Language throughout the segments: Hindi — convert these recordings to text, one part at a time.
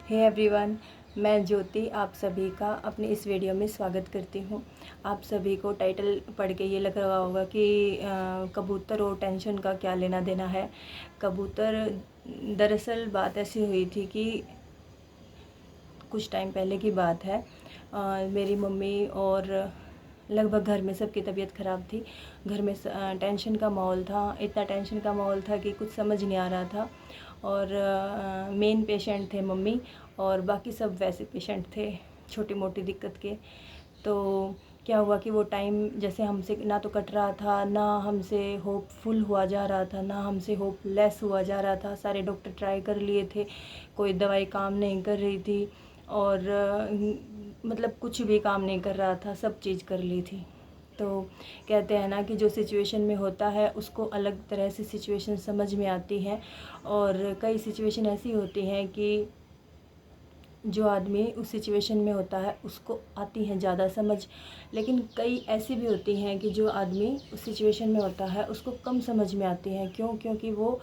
हे एवरीवन, मैं ज्योति आप सभी का अपने इस वीडियो में स्वागत करती हूँ। आप सभी को टाइटल पढ़ के ये लग रहा होगा कि कबूतर और टेंशन का क्या लेना देना है। कबूतर दरअसल बात ऐसी हुई थी कि कुछ टाइम पहले की बात है। मेरी मम्मी और लगभग घर में सबकी तबीयत ख़राब थी। घर में टेंशन का माहौल था, इतना टेंशन का माहौल था कि कुछ समझ नहीं आ रहा था। और मेन पेशेंट थे मम्मी और बाकी सब वैसे पेशेंट थे छोटी मोटी दिक्कत के। तो क्या हुआ कि वो टाइम जैसे हमसे ना तो कट रहा था, ना हमसे होपफुल हुआ जा रहा था, ना हमसे होपलेस हुआ जा रहा था। सारे डॉक्टर ट्राई कर लिए थे, कोई दवाई काम नहीं कर रही थी और मतलब कुछ भी काम नहीं कर रहा था, सब चीज़ कर ली थी। तो कहते हैं ना कि जो सिचुएशन में होता है उसको अलग तरह से सिचुएशन समझ में आती है। और कई सिचुएशन ऐसी होती हैं कि जो आदमी उस सिचुएशन में होता है उसको आती हैं ज़्यादा समझ, लेकिन कई ऐसी भी होती हैं कि जो आदमी उस सिचुएशन में होता है उसको कम समझ में आती हैं। क्योंकि वो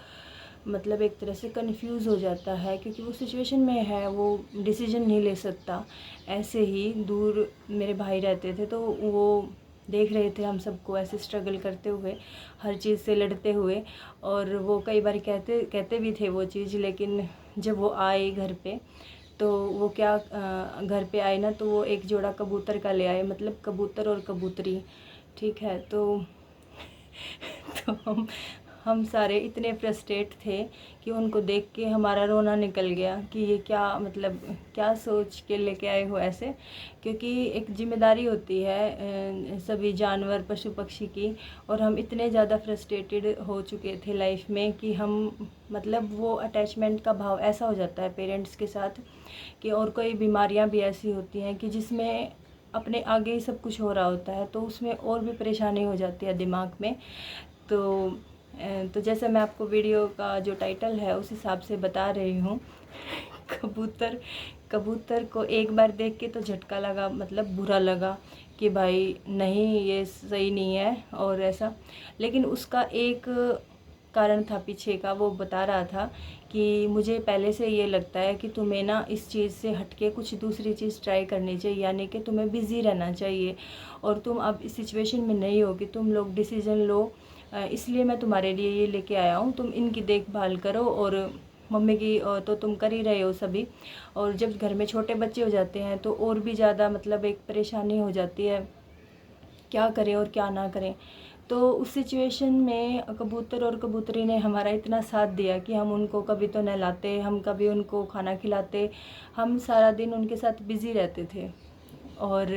मतलब एक तरह से कंफ्यूज हो जाता है, क्योंकि वो सिचुएशन में है, वो डिसीजन नहीं ले सकता। ऐसे ही दूर मेरे भाई रहते थे, तो वो देख रहे थे हम सबको ऐसे स्ट्रगल करते हुए, हर चीज़ से लड़ते हुए। और वो कई बार कहते भी थे वो चीज़, लेकिन जब वो आए घर पे तो वो क्या घर पे आए ना, तो वो एक जोड़ा कबूतर का ले आए, मतलब कबूतर और कबूतरी, ठीक है। तो तो हम सारे इतने फ्रस्ट्रेट थे कि उनको देख के हमारा रोना निकल गया कि ये क्या मतलब क्या सोच के लेके आए हो ऐसे। क्योंकि एक जिम्मेदारी होती है सभी जानवर पशु पक्षी की, और हम इतने ज़्यादा फ्रस्ट्रेटेड हो चुके थे लाइफ में कि हम मतलब वो अटैचमेंट का भाव ऐसा हो जाता है पेरेंट्स के साथ कि, और कोई बीमारियां भी ऐसी होती हैं कि जिसमें अपने आगे ही सब कुछ हो रहा होता है, तो उसमें और भी परेशानी हो जाती है दिमाग में। तो जैसे मैं आपको वीडियो का जो टाइटल है उस हिसाब से बता रही हूँ। कबूतर को एक बार देख के तो झटका लगा, मतलब बुरा लगा कि भाई नहीं ये सही नहीं है और ऐसा। लेकिन उसका एक कारण था पीछे का, वो बता रहा था कि मुझे पहले से ये लगता है कि तुम्हें ना इस चीज़ से हटके कुछ दूसरी चीज़ ट्राई करनी चाहिए, यानी कि तुम्हें बिज़ी रहना चाहिए। और तुम अब इस सिचुएशन में नहीं हो कि तुम लोग डिसीज़न लो, इसलिए मैं तुम्हारे लिए ये लेके आया हूँ। तुम इनकी देखभाल करो, और मम्मी की तो तुम कर ही रहे हो सभी। और जब घर में छोटे बच्चे हो जाते हैं तो और भी ज़्यादा मतलब एक परेशानी हो जाती है, क्या करें और क्या ना करें। तो उस सिचुएशन में कबूतर और कबूतरी ने हमारा इतना साथ दिया कि हम उनको कभी तो नहलाते, हम कभी उनको खाना खिलाते, हम सारा दिन उनके साथ बिज़ी रहते थे। और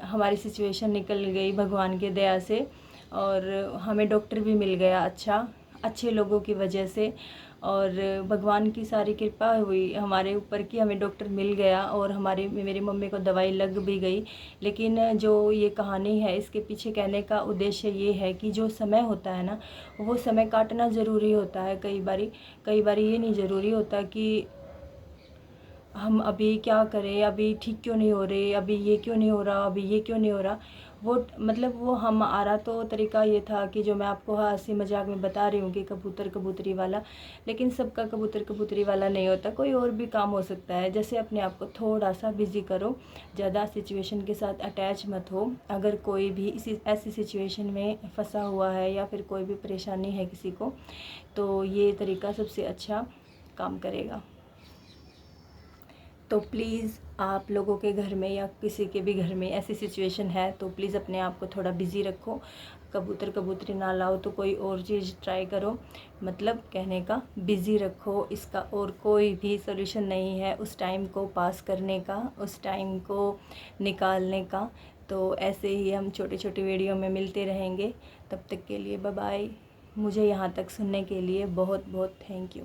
हमारी सिचुएशन निकल गई भगवान के दया से, और हमें डॉक्टर भी मिल गया अच्छे लोगों की वजह से। और भगवान की सारी कृपा हुई हमारे ऊपर कि हमें डॉक्टर मिल गया और मेरी मम्मी को दवाई लग भी गई। लेकिन जो ये कहानी है इसके पीछे कहने का उद्देश्य ये है कि जो समय होता है ना, वो समय काटना ज़रूरी होता है। कई बारी ये नहीं ज़रूरी होता कि हम अभी क्या करें, अभी ठीक क्यों नहीं हो रहे, अभी ये क्यों नहीं हो रहा, अभी ये क्यों नहीं हो रहा। वो मतलब वो हमारा तो तरीका ये था कि जो मैं आपको हंसी मजाक में बता रही हूँ कि कबूतर कबूतरी वाला, लेकिन सबका कबूतर कबूतरी वाला नहीं होता, कोई और भी काम हो सकता है। जैसे अपने आप को थोड़ा सा बिज़ी करो, ज़्यादा सिचुएशन के साथ अटैच मत हो। अगर कोई भी इसी ऐसी सिचुएशन में फंसा हुआ है या फिर कोई भी परेशानी है किसी को, तो ये तरीका सबसे अच्छा काम करेगा। तो प्लीज़ आप लोगों के घर में या किसी के भी घर में ऐसी सिचुएशन है तो प्लीज़ अपने आप को थोड़ा बिज़ी रखो। कबूतर कबूतरी ना लाओ तो कोई और चीज़ ट्राई करो, मतलब कहने का बिज़ी रखो। इसका और कोई भी सोल्यूशन नहीं है उस टाइम को पास करने का, उस टाइम को निकालने का। तो ऐसे ही हम छोटे छोटे वीडियो में मिलते रहेंगे। तब तक के लिए बाय बाय। मुझे यहाँ तक सुनने के लिए बहुत बहुत थैंक यू।